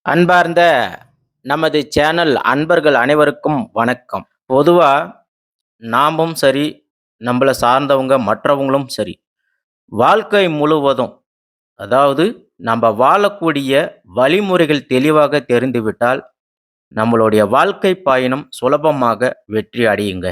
அன்பார்ந்த நமது சேனல் அன்பர்கள் அனைவருக்கும் வணக்கம். பொதுவா நாமும் சரி, நம்மள சார்ந்தவங்க மற்றவங்களும் சரி, வாழ்க்கை முழுவதும் அதாவது நம்ம வாழக்கூடிய வழிமுறைகள் தெளிவாக தெரிந்துவிட்டால், நம்மளுடைய வாழ்க்கை பயணம் சுலபமாக வெற்றி அடையுங்க.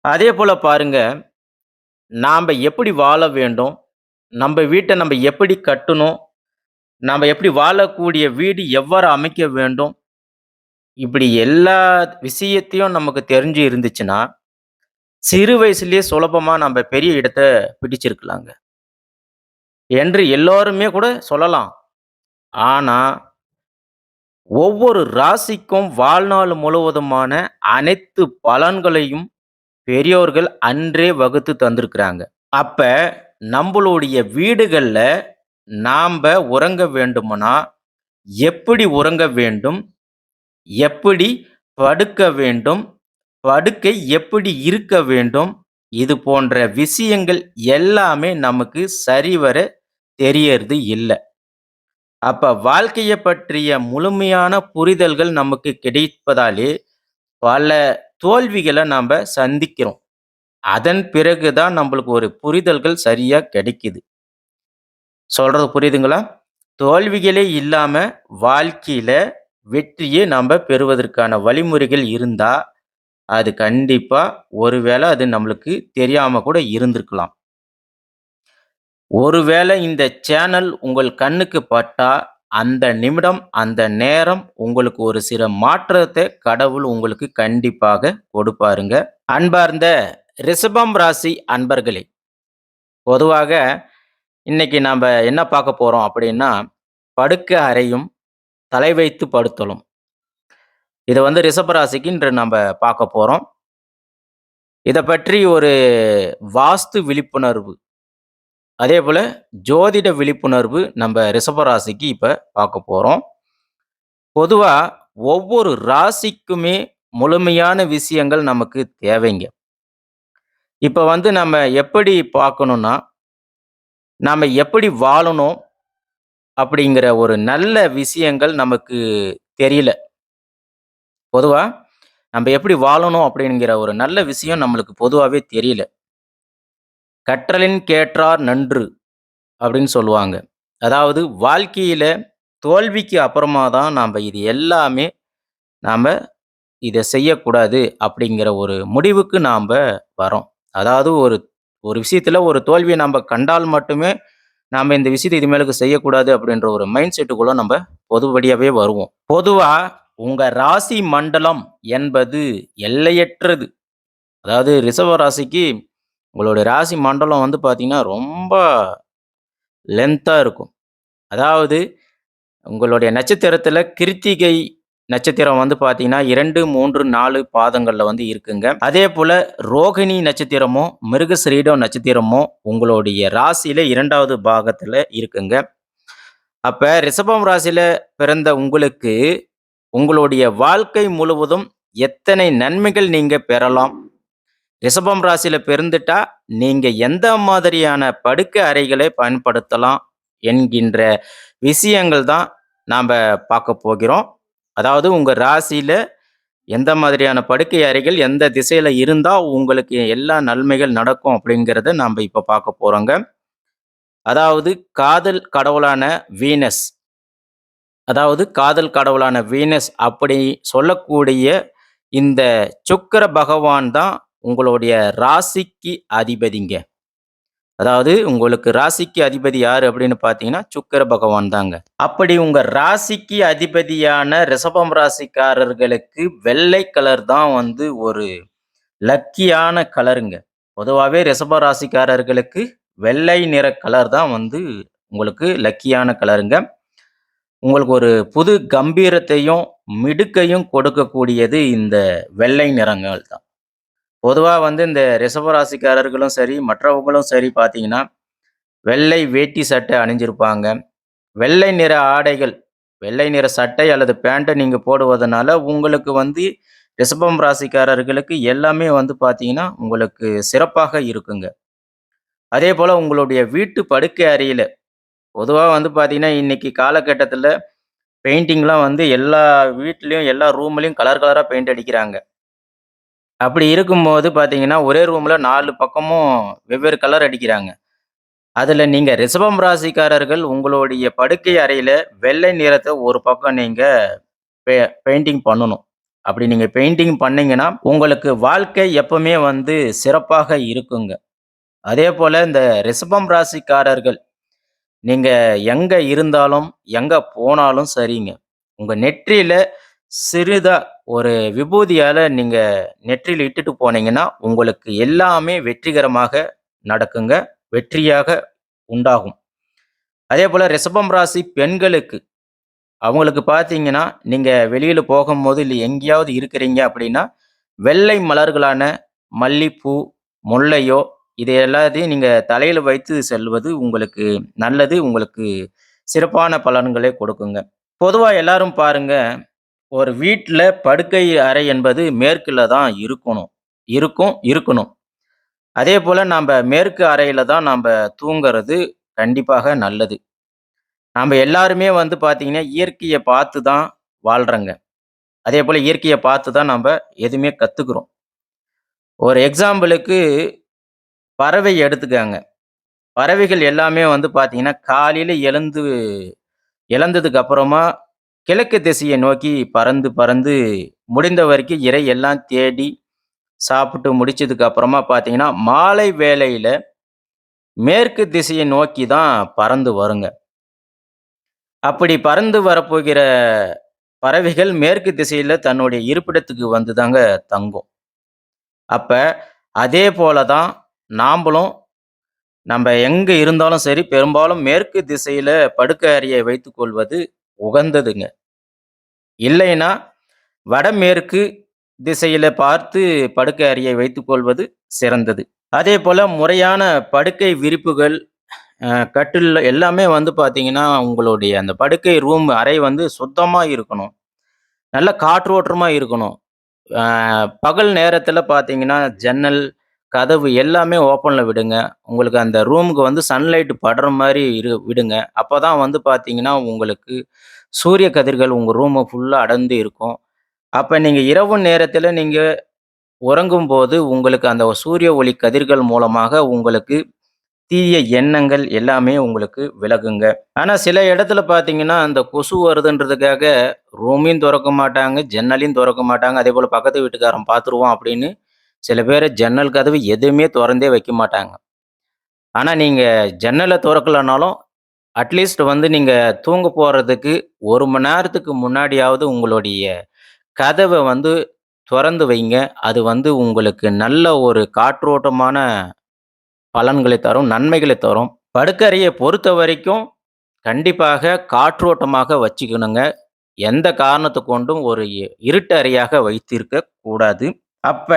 அதேபோல பாருங்க, நாம எப்படி வாழ வேண்டும்? நம்ம வீட்ட நம்ம எப்படி கட்டணும்? நாம எப்படி வாழக்கூடிய வீடு எவ்வாறு அமைக்க வேண்டும்? இப்படி எல்லா விஷயத்தையும் நமக்கு தெரிஞ்சு இருந்துச்சுன்னா, சிறு வயசுலயே சுலபமா நம்ப பெரிய இடத்த பிடிச்சிருக்கலாங்க. என்று எல்லோருமே கூட சொல்லலாம். ஆனா, ஒவ்வொரு ராசிக்கும் வாழ்நாள் முழுவதுமான அனைத்து பலன்களையும் பெரியோர்கள் அன்றே வகுத்து தந்திருக்கிறாங்க. அப்ப நம்பளுடைய வீடுகள்ல நாம்ப உறங்க வேண்டுமானா, எப்படி உறங்க வேண்டும்? எப்படி படுக்க வேண்டும்? படுக்கை எப்படி இருக்க வேண்டும்? இது போன்ற விஷயங்கள் எல்லாமே நமக்கு சரிவர தெரியறது இல்ல. அப்ப வாழ்க்கைய பற்றிய முழுமையான புரிதல்கள் நமக்கு கிடைப்பதாலே, பல தோல்விகள நம்ப சந்திக்கிறோம். அதன் பிறகு தான் நம்பளுக்கு ஒரு புரிதல்கள் சரியா கிடைக்குது. சொல்றது புரியுதுங்களா? தோல்விகளே இல்லாம வாழ்க்கையில வெற்றியே நம்ப பெறுவதற்கான வழிமுறைகள் இருந்தா, அது கண்டிப்பா ஒருவேள அது நம்மளுக்கு தெரியாம கூட இருந்திருக்கலாம். ஒருவேளை இந்த சேனல் உங்கள் கண்ணுக்கு பட்டா, அந்த நிமிடம், அந்த நேரம் உங்களுக்கு ஒரு சில மாற்றத்த கடவுள் உங்களுக்கு கண்டிப்பாக கொடுப்பாருங்க. அன்பார்ந்த ரிஷபம் ராசி அன்பர்களே, பொதுவாக இன்னைக்கு நம்ப என்ன பார்க்க போறோம் அப்படின்னா, படுக்க அறையும், தலை வைத்து படுத்தலும். இத வந்து ரிஷப ராசிக்கு இன்று நம்ப பார்க்க போறோம். இத பற்றி ஒரு வாஸ்து விழிப்புணர்வு, அதேபோல ஜோதிட விழிப்புணர்வு நம்ப ரிஷப ராசிக்கு இப்ப பார்க்க போறோம். பொதுவா ஒவ்வொரு ராசிக்குமே முழுமையான விஷயங்கள் நமக்கு தேவைங்க. இப்ப வந்து நம்ம எப்படி பார்க்கணும்னா, நாம எப்படி வாழணும் அப்படிங்கிற ஒரு நல்ல விஷயங்கள் நமக்கு தெரியல. பொதுவா நம்ப எப்படி வாழணும் அப்படிங்கிற ஒரு நல்ல விஷயம் நம்மளுக்கு பொதுவாவே தெரியல. "கற்றலின் கேட்டார் நன்று" அப்படின்னு சொல்லுவாங்க. அதாவது வாழ்க்கையில தோல்விக்கு அப்புறமா தான் நாம இது எல்லாமே நாம இத செய்யக்கூடாது அப்படிங்கிற ஒரு முடிவுக்கு நாம்ப வரோம். அதாவது ஒரு ஒரு விஷயத்துல ஒரு தோல்விய நம்ப கண்டால் மட்டுமே, நாம இந்த விஷயத்த இனிமேலுக்கு செய்யக்கூடாது அப்படின்ற ஒரு மைண்ட் செட்டுக்குள்ள நம்ப பொதுவடியாவே வருவோம். பொதுவா உங்க ராசி மண்டலம் என்பது எல்லையற்றது. அதாவது ரிஷப ராசிக்கு உங்களுடைய ராசி மண்டலம் வந்து பார்த்தீங்கன்னா, ரொம்ப லென்த்தா இருக்கும். அதாவது உங்களுடைய நட்சத்திரத்தில கிருத்திகை நட்சத்திரம் வந்து பார்த்தீங்கன்னா, 2, 3, 4 பாதங்கள்ல வந்து இருக்குங்க. அதேபோல ரோகிணி நட்சத்திரமும், மிருகசிரீடம் நட்சத்திரமும் உங்களுடைய ராசியில 2வது பாகத்தில இருக்குங்க. அப்ப ரிஷபம் ராசியில பிறந்த உங்களுக்கு, உங்களுடைய வாழ்க்கை முழுவதும் எத்தனை நன்மைகள் நீங்க பெறலாம்? ரிஷபம் ராசியில பிறந்துட்டா, நீங்க எந்த மாதிரியான படுக்கை அறைகளை பயன்படுத்தலாம் என்கின்ற விஷயங்கள் தான் நாம பார்க்க போகிறோம். அதாவது உங்க ராசியில எந்த மாதிரியான படுக்கை அறைகள் எந்த திசையில இருந்தா உங்களுக்கு எல்லா நன்மைகள் நடக்கும் அப்படிங்கிறத நாம இப்ப பார்க்க போறோங்க. அதாவது காதல் கடவுளான வீனஸ் காதல் கடவுளான வீனஸ் அப்படி சொல்லக்கூடிய இந்த சுக்கிர பகவான் தான் உங்களுடைய ராசிக்கு அதிபதிங்க. அதாவது உங்களுக்கு ராசிக்கு அதிபதி யாரு அப்படின்னு பார்த்தீங்கன்னா, சுக்கிர பகவான் தாங்க. அப்படி உங்க ராசிக்கு அதிபதியான ரிஷபம் ராசிக்காரர்களுக்கு வெள்ளை கலர் தான் வந்து ஒரு லக்கியான கலருங்க. பொதுவாவே ரிஷப ராசிக்காரர்களுக்கு வெள்ளை நிற கலர் தான் வந்து உங்களுக்கு லக்கியான கலருங்க. உங்களுக்கு ஒரு புது கம்பீரத்தையும், மிடுக்கையும் கொடுக்கக்கூடியது இந்த வெள்ளை நிறங்கள் தான். பொதுவா வந்து இந்த ரிஷப ராசிக்காரர்களும் சரி, மற்றவங்களும் சரி பார்த்தீங்கன்னா, வெள்ளை வேட்டி சட்டை அணிஞ்சிருப்பாங்க. வெள்ளை நிற ஆடைகள், வெள்ளை நிற சட்டை அல்லது பேண்ட்ட நீங்க போடுவதனால, உங்களுக்கு வந்து ரிஷபம் ராசிக்காரர்களுக்கு எல்லாமே வந்து பார்த்தீங்கன்னா, உங்களுக்கு சிறப்பாக இருக்குங்க. அதேபோல உங்களுடைய வீட்டு படுக்கை அறையில, பொதுவா வந்து பார்த்தீங்கன்னா, இன்னைக்கு காலகட்டத்தில பெயிண்டிங்லாம் வந்து எல்லா வீட்லயும், எல்லா ரூம்லயும் கலர் கலரா பெயிண்ட் அடிக்கிறாங்க. அப்படி இருக்கும்போது பார்த்தீங்கன்னா, ஒரே ரூம்ல 4 பக்கமும் வெவ்வேறு கலர் அடிக்கிறாங்க. அதுல நீங்க ரிஷபம் ராசிக்காரர்கள் உங்களுடைய படுக்கை அறையில வெள்ளை நிறத்த ஒரு பக்கம் நீங்க பெ பெயிண்டிங் பண்ணணும். அப்படி நீங்க பெயிண்டிங் பண்ணீங்கன்னா, உங்களுக்கு வாழ்க்கை எப்பவுமே வந்து சிறப்பாக இருக்குங்க. அதேபோல இந்த ரிஷபம் ராசிக்காரர்கள் நீங்க எங்க இருந்தாலும், எங்க போனாலும் சரிங்க. உங்க நெற்றியில சிறிதா ஒரு விபூதியால நீங்க நெற்றியில இட்டுட்டு போனீங்கன்னா, உங்களுக்கு எல்லாமே வெற்றிகரமாக நடக்குங்க. வெற்றியாக உண்டாகும். அதேபோல ரிஷபம் ராசி பெண்களுக்கு, அவங்களுக்கு பார்த்தீங்கன்னா, நீங்க வெளியில போகும்போது, இல்ல எங்கேயாவது இருக்கிறீங்க அப்படின்னா, வெள்ளை மலர்களான மல்லிப்பூ, முல்லையோ இது எல்லாத்தையும் நீங்க தலையில வைத்து செல்வது உங்களுக்கு நல்லது. உங்களுக்கு சிறப்பான பலன்களை கொடுக்குங்க. பொதுவா எல்லாரும் பாருங்க, ஒரு வீட்ல படுக்கை அறை என்பது மேற்குல தான் இருக்கணும். இருக்கணும். அதேபோல நம்ப மேற்கு அறையில தான் நம்ப தூங்குறது கண்டிப்பாக நல்லது. நாம எல்லாருமே வந்து பார்த்தீங்கன்னா, இயற்கைய பார்த்து தான் வாழ்றோங்க. அதேபோல இயற்கைய பார்த்து தான் நம்ப எதுவுமே கத்துக்கிறோம். ஒரு எக்ஸாம்பிளுக்கு பறவை எடுத்துக்கங்க. பறவைகள் எல்லாமே வந்து பார்த்தீங்கன்னா, காலையில எழுந்ததுக்கு அப்புறமா கிழக்கு திசைய நோக்கி பறந்து, பறந்து முடிந்த வரைக்கும் இரை எல்லாம் தேடி சாப்பிட்டு முடிச்சதுக்கு அப்புறமா பார்த்தீங்கன்னா, மாலை வேளையில மேற்கு திசைய நோக்கி தான் பறந்து வருங்க. அப்படி பறந்து வரப்போகிற பறவைகள் மேற்கு திசையில தன்னுடைய இருப்பிடத்துக்கு வந்து தாங்க தங்கும். அப்ப அதே போல தான் நாம்பளும் நம்ப எங்க இருந்தாலும் சரி, பெரும்பாலும் மேற்கு திசையில படுக்கை அறையை வைத்துக் கொள்வது உகந்ததுங்க. இல்லைன்னா, வடமேற்கு திசையில பார்த்து படுக்கை அறையை வைத்துக் கொள்வது சிறந்தது. அதேபோல முறையான படுக்கை விரிப்புகள், கட்டில் எல்லாமே வந்து பார்த்தீங்கன்னா, உங்களுடைய அந்த படுக்கை ரூம் அறை வந்து சுத்தமா இருக்கணும். நல்ல காற்றோட்டமா இருக்கணும். அ பகல் நேரத்தில பார்த்தீங்கன்னா, ஜன்னல், கதவு எல்லாமே ஓப்பன்ல விடுங்க. உங்களுக்கு அந்த ரூமுக்கு வந்து சன்லைட் படுற மாரி விடுங்க. அப்பதான் வந்து பார்த்தீங்கன்னா, உங்களுக்கு சூரிய கதிர்கள் உங்க ரூம ஃபுல்லா அடர்ந்து இருக்கும். அப்ப நீங்க இரவு நேரத்தில நீங்க உறங்கும்போது, உங்களுக்கு அந்த சூரிய ஒளி கதிர்கள் மூலமாக உங்களுக்கு தீய எண்ணங்கள் எல்லாமே உங்களுக்கு விலகுங்க. ஆனா சில இடத்துல பார்த்தீங்கன்னா, அந்த கொசு வருதுன்றதுக்காக ரூமையும் தொறக்க மாட்டாங்க, ஜன்னலையும் தொறக்க மாட்டாங்க. அதேபோல பக்கத்து வீட்டுக்காரன் பார்த்துருவான் அப்படின்னு, சில பேரு ஜன்னல் கதவு எதுவுமே தொறந்தே வைக்க மாட்டாங்க. ஆனா நீங்க ஜன்னல தொறக்கலனாலும், அட்லீஸ்ட் வந்து நீங்க தூங்க போறதுக்கு 1 மணி நேரத்துக்கு முன்னாடியாவது உங்களுடைய கதவ வந்து தொறந்து வைங்க. அது வந்து உங்களுக்கு நல்ல ஒரு காற்றோட்டமான பலன்களை தரும், நன்மைகளை தரும். படுக்கறைய பொறுத்தவரைக்கும் கண்டிப்பாக காற்றோட்டமாக வச்சுக்கணுங்க. எந்த காரணத்த கொண்டும் ஒரு இருட்டு அறையாக வைத்திருக்க கூடாது. அப்ப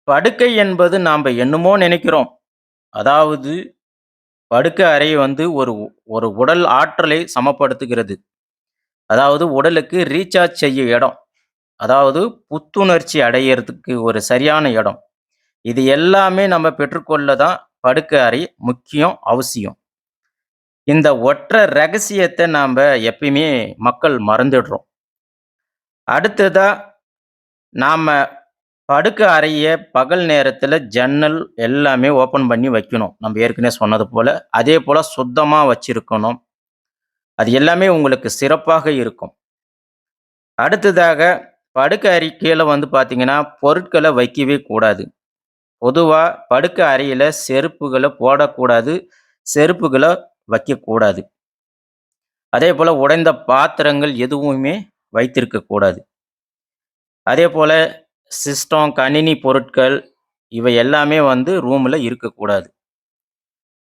படுக்கை என்பது நாம்ப என்னமோ நெனைக்கிறோம். அதாவது படுக்கை அறை வந்து ஒரு உடல் ஆற்றலை சமப்படுத்துகிறது. அதாவது உடலுக்கு ரீசார்ஜ் செய்யும் இடம். அதாவது புத்துணர்ச்சி அடையறதுக்கு ஒரு சரியான இடம். இது எல்லாமே நம்ம பெற்றுக்கொள்ள தான் படுக்கை அறை முக்கியம், அவசியம். இந்த ஒற்றை ரகசியத்த நாம்ப எப்பயுமே மக்கள் மறந்துடுறோம். அடுத்ததா நாம படுக்கை அறைய பகல் நேரத்தில ஜன்னல் எல்லாமே ஓப்பன் பண்ணி வைக்கணும். நம்ம ஏற்கனவே சொன்னது போல. அதேபோல சுத்தமா வச்சிருக்கணும். அது எல்லாமே உங்களுக்கு சிறப்பாக இருக்கும். அடுத்ததாக படுக்கை அறை கீழ வந்து பார்த்தீங்கன்னா, பொருட்கள வைக்கவே கூடாது. பொதுவா படுக்கை அறையில செருப்புகள போடக்கூடாது. செருப்புகள வைக்கக்கூடாது. அதேபோல உடைந்த பாத்திரங்கள் எதுவுமே வைத்திருக்கக் கூடாது. அதேபோல சிஸ்டம், கணினி பொருட்கள் இவை எல்லாமே வந்து ரூம்ல இருக்கக்கூடாது.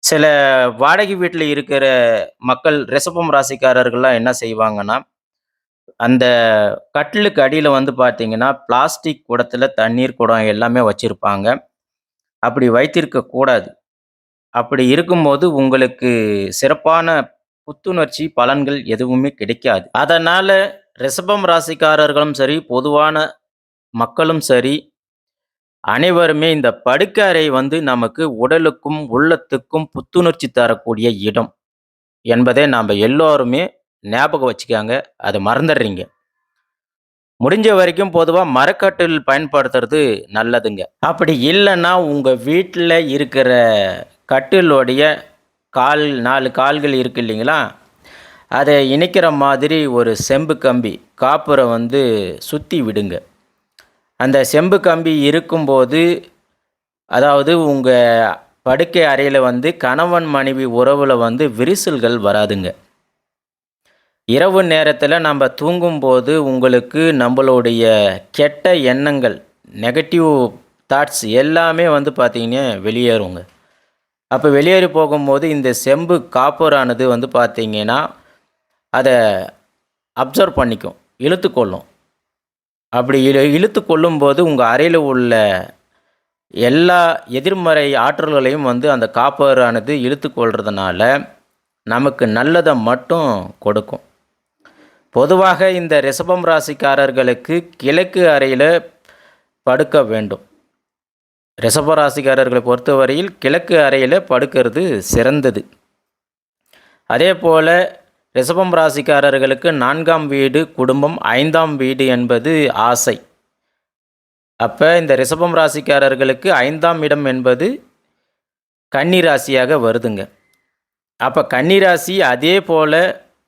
சில வாடகை வீட்ல இருக்கிற மக்கள் ரிஷபம் ராசிக்காரர்கள்லாம் என்ன செய்வாங்கன்னா, அந்த கட்டிலுக்கு அடியில வந்து பார்த்தீங்கன்னா, பிளாஸ்டிக் குடத்துல தண்ணீர் குடம் எல்லாமே வச்சிருப்பாங்க. அப்படி வைத்திருக்கக் கூடாது. அப்படி இருக்கும்போது உங்களுக்கு சிறப்பான புத்துணர்ச்சி பலன்கள் எதுவுமே கிடைக்காது. அதனால ரிஷபம் ராசிக்காரர்களும் சரி, பொதுவான மக்களும் சரி, அனைவருமே இந்த படுக்கை அறை வந்து நமக்கு உடலுக்கும், உள்ளத்துக்கும் புத்துணர்ச்சி தரக்கூடிய இடம் என்பதை நாம எல்லோருமே ஞாபகம் வச்சுக்கங்க. அத மறந்துடுறீங்க. முடிஞ்ச வரைக்கும் பொதுவா மரக்கட்டில் பயன்படுத்துறது நல்லதுங்க. அப்படி இல்லன்னா, உங்க வீட்ல இருக்கிற கட்டிலோடைய 4 கால்கள் இருக்கு இல்லைங்களா? அத இணைக்கிற மாதிரி ஒரு செம்பு கம்பி, காப்பர வந்து சுத்தி விடுங்க. அந்த செம்பு கம்பி இருக்கும்போது, அதாவது உங்க படுக்கை அறையில வந்து கணவன், மனைவி உறவுல வந்து விரிசல்கள் வராதுங்க. இரவு நேரத்தில நம்ப தூங்கும்போது உங்களுக்கு நம்பளுடைய கெட்ட எண்ணங்கள், நெகட்டிவ் தாட்ஸ் எல்லாமே வந்து பார்த்தீங்கன்னா வெளியேறுங்க. அப்ப வெளியேறி போகும்போது இந்த செம்பு காப்பரானது வந்து பார்த்தீங்கன்னா, அத அப்சர்வ் பண்ணிக்கும், இழுத்துக்கொள்ளும். அப்படி இழுத்துக்கொள்ளும்போது உங்க அறையில உள்ள எல்லா எதிர்மறை ஆற்றல்களையும் வந்து அந்த காப்பரானது இழுத்துக்கொள்றதுனால, நமக்கு நல்லத மட்டும் கொடுக்கும். பொதுவாக இந்த ரிஷபம் ராசிக்காரர்களுக்கு கிழக்கு அறையில படுக்க வேண்டும். ரிஷப ராசிக்காரர்களை பொறுத்தவரையில் கிழக்கு அறையில படுக்கிறது சிறந்தது. அதேபோல ரிஷபம் ராசிக்காரர்களுக்கு 4ஆம் வீடு குடும்பம், 5ஆம் வீடு என்பது ஆசை. அப்ப இந்த ரிஷபம் ராசிக்காரர்களுக்கு 5ஆம் இடம் என்பது கன்னி ராசியாக வருதுங்க. அப்ப கன்னி ராசி அதே போல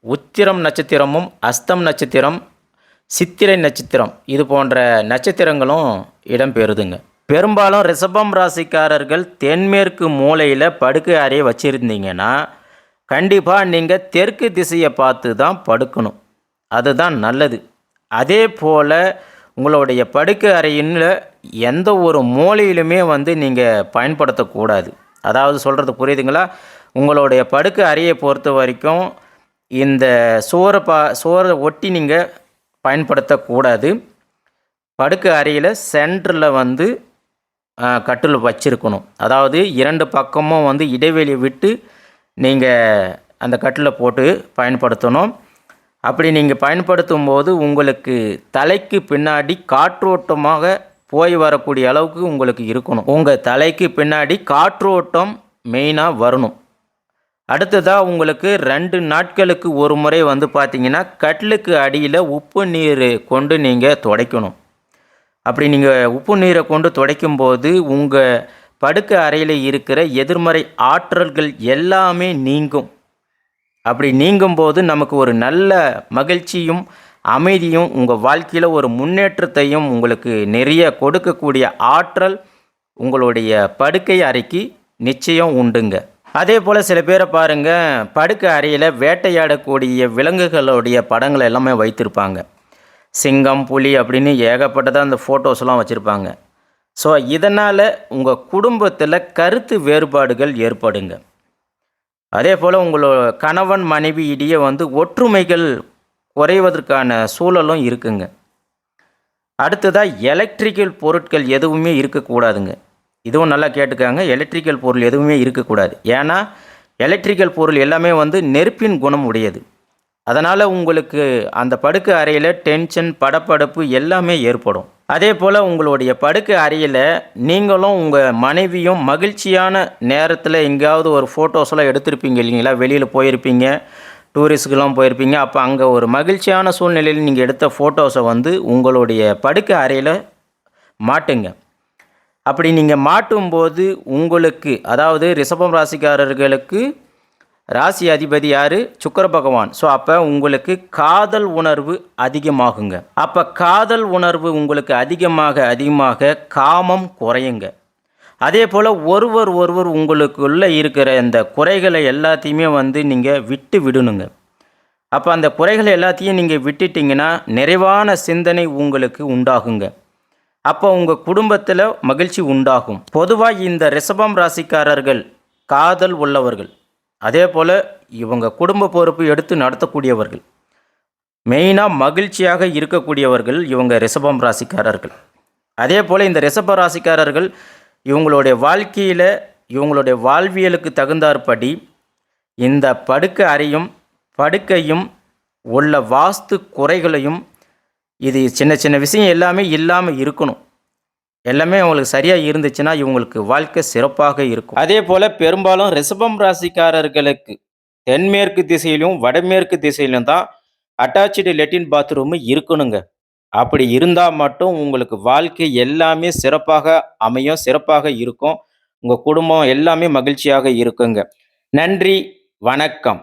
உத்திரம் நட்சத்திரமும், அஸ்தம் நட்சத்திரம், சித்திரை நட்சத்திரம் இது போன்ற நட்சத்திரங்களும் இடம்பெறுதுங்க. பெரும்பாலும் ரிஷபம் ராசிக்காரர்கள் தென்மேற்கு மூலையில் படுக்கை அறையை வச்சுருந்தீங்கன்னா, கண்டிப்பாக நீங்கள் தெற்கு திசையை பார்த்து தான் படுக்கணும். அதுதான் நல்லது. அதே போல் உங்களுடைய படுக்கை அறையில் எந்த ஒரு மூலையிலுமே வந்து நீங்கள் பயன்படுத்தக்கூடாது. அதாவது சொல்கிறது புரியுதுங்களா? உங்களுடைய படுக்கை அறையை பொறுத்த வரைக்கும் இந்த சுவரை ஒட்டி நீங்கள் பயன்படுத்தக்கூடாது. படுக்கை அறையில் சென்டரில் வந்து கட்டில் வச்சிருக்கணும். அதாவது 2 பக்கமும் வந்து இடைவெளி விட்டு நீங்கள் அந்த கட்டிலை போட்டு பயன்படுத்தணும். அப்படி நீங்கள் பயன்படுத்தும் போது உங்களுக்கு தலைக்கு பின்னாடி காற்றோட்டமாக போய் வரக்கூடிய அளவுக்கு உங்களுக்கு இருக்கணும். உங்கள் தலைக்கு பின்னாடி காற்றோட்டம் மெயினாக வரணும். அடுத்ததாக உங்களுக்கு 2 நாட்களுக்கு ஒரு முறை வந்து பார்த்தீங்கன்னா, கட்டிலுக்கு அடியில் உப்பு நீர் கொண்டு நீங்கள் துடைக்கணும். அப்படி நீங்கள் உப்பு நீரை கொண்டு துடைக்கும்போது உங்கள் படுக்கை அறையில் இருக்கிற எதிர்மறை ஆற்றல்கள் எல்லாமே நீங்கும். அப்படி நீங்கும்போது நமக்கு ஒரு நல்ல மகிழ்ச்சியும் அமைதியும் உங்கள் வாழ்க்கையில் ஒரு முன்னேற்றத்தையும் உங்களுக்கு நிறைய கொடுக்கக்கூடிய ஆற்றல் உங்களுடைய படுக்கை அறைக்கு நிச்சயம் உண்டுங்க. அதே போல் சில பேரை பாருங்கள், படுக்கை அறையில் வேட்டையாடக்கூடிய விலங்குகளுடைய படங்கள் எல்லாமே வைத்திருப்பாங்க. சிங்கம், புலி அப்படின்னு ஏகப்பட்டதாக அந்த ஃபோட்டோஸ்லாம் வச்சுருப்பாங்க. ஸோ இதனால் உங்கள் குடும்பத்தில் கருத்து வேறுபாடுகள் ஏற்படுங்க. அதே போல் உங்களோட கணவன் மனைவி இடையே வந்து ஒற்றுமைகள் குறைவதற்கான சூழலும் இருக்குங்க. அடுத்ததாக எலக்ட்ரிக்கல் பொருட்கள் எதுவுமே இருக்கக்கூடாதுங்க. இதுவும் நல்லா கேட்டுக்காங்க. எலக்ட்ரிக்கல் பொருள் எதுவுமே இருக்கக்கூடாது. ஏன்னா எலக்ட்ரிக்கல் பொருள் எல்லாமே வந்து நெருப்பின் குணம் உடையது. அதனால் உங்களுக்கு அந்த படுக்கை அறையில் டென்ஷன், படபடப்பு எல்லாமே ஏற்படும். அதே போல் உங்களுடைய படுக்கை அறையில் நீங்களும் உங்கள் மனைவியும் மகிழ்ச்சியான நேரத்தில் எங்கேயாவது ஒரு ஃபோட்டோஸ்லாம் எடுத்திருப்பீங்க இல்லைங்களா? வெளியில் போயிருப்பீங்க, டூரிஸ்ட்டுக்கெலாம் போயிருப்பீங்க. அப்போ அங்கே ஒரு மகிழ்ச்சியான சூழ்நிலையில் நீங்கள் எடுத்த ஃபோட்டோஸை வந்து உங்களுடைய படுக்கை அறையில் மாட்டுங்க. அப்படி நீங்கள் மாட்டும்போது உங்களுக்கு, அதாவது ரிஷபம் ராசிக்காரர்களுக்கு ராசி அதிபதி யார்? சுக்கிர பகவான். ஸோ அப்போ உங்களுக்கு காதல் உணர்வு அதிகமாகுங்க. அப்போ காதல் உணர்வு உங்களுக்கு அதிகமாக காமம் குறையுங்க. அதே போல் ஒருவர் உங்களுக்குள்ளே இருக்கிற இந்த குறைகளை எல்லாத்தையுமே வந்து நீங்கள் விட்டு விடணுங்க. அப்போ அந்த குறைகளை எல்லாத்தையும் நீங்கள் விட்டுட்டிங்கன்னா நிறைவான சிந்தனை உங்களுக்கு உண்டாகுங்க. அப்போ உங்கள் குடும்பத்தில் மகிழ்ச்சி உண்டாகும். பொதுவாக இந்த ரிஷபம் ராசிக்காரர்கள் காதல் உள்ளவர்கள். அதே போல் இவங்க குடும்ப பொறுப்பு எடுத்து நடத்தக்கூடியவர்கள், மெயினாக மகிழ்ச்சியாக இருக்கக்கூடியவர்கள் இவங்க ரிஷபம் ராசிக்காரர்கள். அதே போல் இந்த ரிஷப ராசிக்காரர்கள் இவங்களுடைய வாழ்க்கையில் இவங்களுடைய வாழ்வியலுக்கு தகுந்தாற்படி இந்த படுக்கை அறையும் படுக்கையும் உள்ள வாஸ்து குறைகளையும், இது சின்ன சின்ன விஷயம் எல்லாமே இல்லாமல் இருக்கணும். எல்லாமே அவங்களுக்கு சரியாக இருந்துச்சுன்னா இவங்களுக்கு வாழ்க்கை சிறப்பாக இருக்கும். அதே போல் பெரும்பாலும் ரிஷபம் ராசிக்காரர்களுக்கு தென்மேற்கு திசையிலும், வடமேற்கு திசையிலும் தான் அட்டாச்டு லெட்டின் பாத்ரூம் இருக்கணுங்க. அப்படி இருந்தா மட்டும் உங்களுக்கு வாழ்க்கை எல்லாமே சிறப்பாக அமையும், சிறப்பாக இருக்கும். உங்க குடும்பம் எல்லாமே மகிழ்ச்சியாக இருக்குங்க. நன்றி, வணக்கம்.